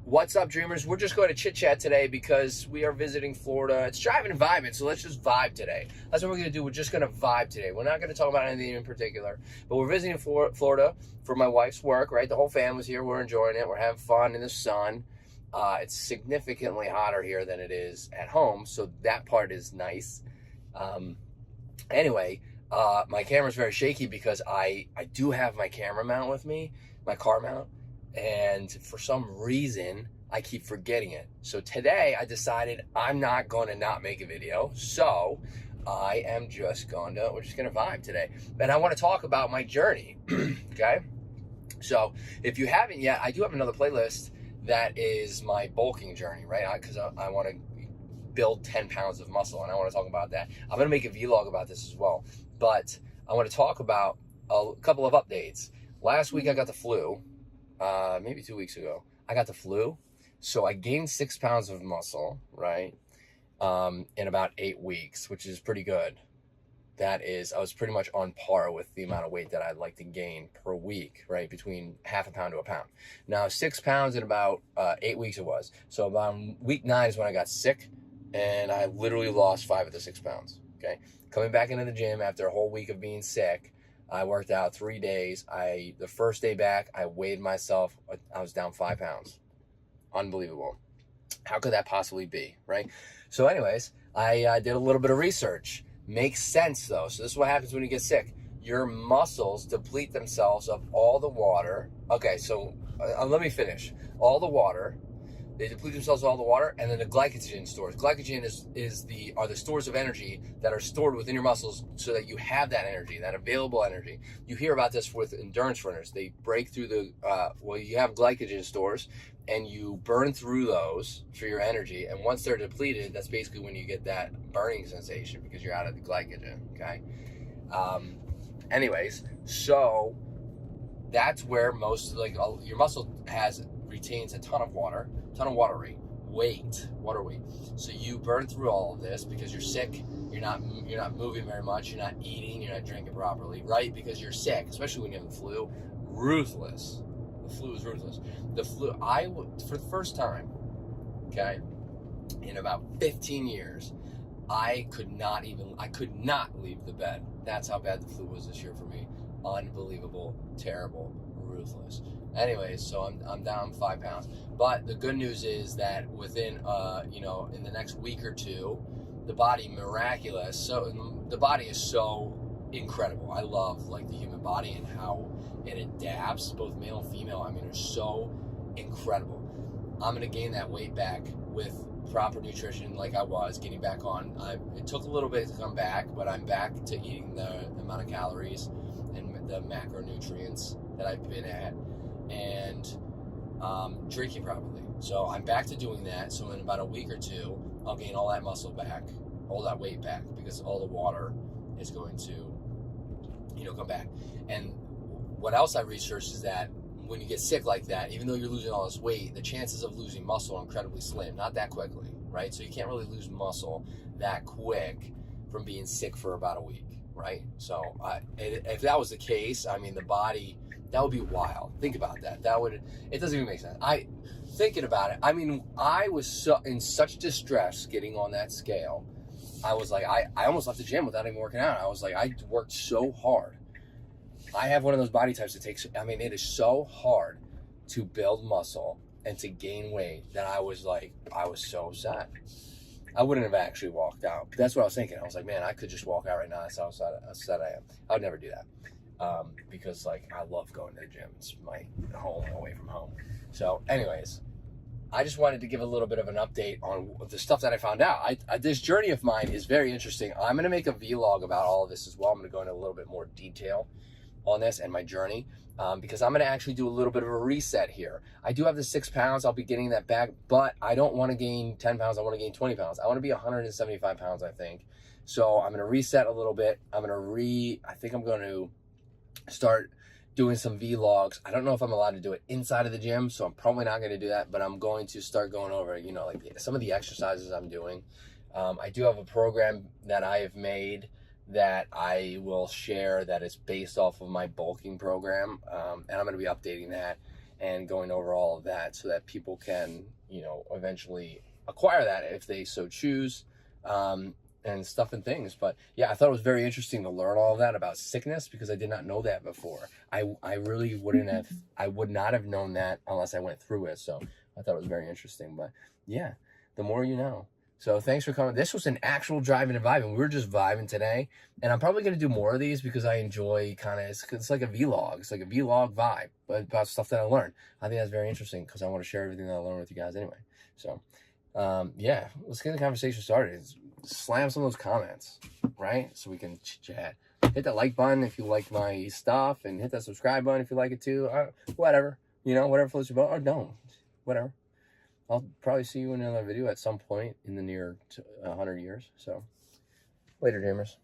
What's up, dreamers? We're just going to chit chat today because we are visiting Florida. It's driving and vibing, so let's just vibe today. That's what we're going to do. We're just going to vibe today. We're not going to talk about anything in particular, but we're visiting Florida for my wife's work, right? The whole family's here. We're enjoying it. We're having fun in the sun. It's significantly hotter here than it is at home, so that part is nice. Anyway, my camera's very shaky because I do have my camera mount with me, my car mount. And for some reason, I keep forgetting it. So today I decided I'm not going to not make a video. So I am just we're just going to vibe today. And I want to talk about my journey, okay? So if you haven't yet, I do have another playlist that is my bulking journey, right? Because I want to build 10 pounds of muscle, and I want to talk about that. I'm going to make a vlog about this as well. But I want to talk about a couple of updates. Last week I got the flu. Maybe 2 weeks ago, I got the flu. So I gained 6 pounds of muscle, right? In about 8 weeks, which is pretty good. I was pretty much on par with the amount of weight that I'd like to gain per week, right? Between half a pound to a pound. Now, 6 pounds in about 8 weeks it was. So about week 9 is when I got sick, and I literally lost 5 of the 6 pounds, okay? Coming back into the gym after a whole week of being sick, I worked out 3 days. The first day back, I weighed myself. I was down 5 pounds. Unbelievable. How could that possibly be, right? So anyways, I did a little bit of research. Makes sense, though. So this is what happens when you get sick. Your muscles deplete themselves of all the water. Okay, so let me finish. All the water. They deplete themselves of all the water, and then the glycogen stores. Glycogen are the stores of energy that are stored within your muscles so that you have that energy, that available energy. You hear about this with endurance runners. They break through you have glycogen stores, and you burn through those for your energy. And once they're depleted, that's basically when you get that burning sensation because you're out of the glycogen, okay? Anyways, so that's where your muscle retains a ton of water water weight. So you burn through all of this because you're sick. You're not moving very much. You're not eating. You're not drinking properly, right? Because you're sick, especially when you have the flu. Ruthless. The flu is ruthless. The flu. For the first time, okay, in about 15 years, I could not leave the bed. That's how bad the flu was this year for me. Unbelievable, terrible, ruthless. Anyways, so I'm down 5 pounds. But the good news is that within, in the next week or two, the body the body is so incredible. I love the human body and how it adapts, both male and female. I mean, it's so incredible. I'm gonna gain that weight back with proper nutrition, like I was getting back on. It took a little bit to come back, but I'm back to eating the amount of calories and the macronutrients that I've been at, and drinking properly. So I'm back to doing that. So in about a week or two, I'll gain all that muscle back, all that weight back, because all the water is going to, come back. And what else I researched is that when you get sick like that, even though you're losing all this weight, the chances of losing muscle are incredibly slim, not that quickly, right? So you can't really lose muscle that quick from being sick for about a week, right? So if that was the case, I mean, the body, that would be wild. Think about that. It doesn't even make sense. Thinking about it, I mean, I was in such distress getting on that scale. I was like, I almost left the gym without even working out. I was like, I worked so hard. I have one of those body types that it is so hard to build muscle and to gain weight that I was so sad. I wouldn't have actually walked out. That's what I was thinking. I was like, man, I could just walk out right now. That's how sad I am. I would never do that. Because I love going to the gym. It's my home away from home. So anyways, I just wanted to give a little bit of an update on the stuff that I found out. This journey of mine is very interesting. I'm going to make a vlog about all of this as well. I'm going to go into a little bit more detail on this and my journey, because I'm going to actually do a little bit of a reset here. I do have the 6 pounds. I'll be getting that back, but I don't want to gain 10 pounds. I want to gain 20 pounds. I want to be 175 pounds, I think. So I'm going to reset a little bit. I think I'm going to start doing some vlogs. I don't know if I'm allowed to do it inside of the gym, so I'm probably not going to do that, but I'm going to start going over, some of the exercises I'm doing. I do have a program that I have made that I will share that is based off of my bulking program, and I'm going to be updating that. and going over all of that so that people can, you know, eventually acquire that if they so choose, and stuff and things. But yeah, I thought it was very interesting to learn all of that about sickness because I did not know that before. I really wouldn't have, I would not have known that unless I went through it. So I thought it was very interesting. But yeah, the more you know. So thanks for coming. This was an actual driving and vibing. We were just vibing today. And I'm probably going to do more of these because I enjoy kind of, it's like a vlog. It's like a vlog vibe about stuff that I learned. I think that's very interesting because I want to share everything that I learned with you guys anyway. So yeah, let's get the conversation started. Slam some of those comments, right? So we can chat. Hit that like button if you like my stuff, and hit that subscribe button if you like it too. Whatever, you know, whatever floats your boat, or don't, whatever. I'll probably see you in another video at some point in the near 100 years. So later, dreamers.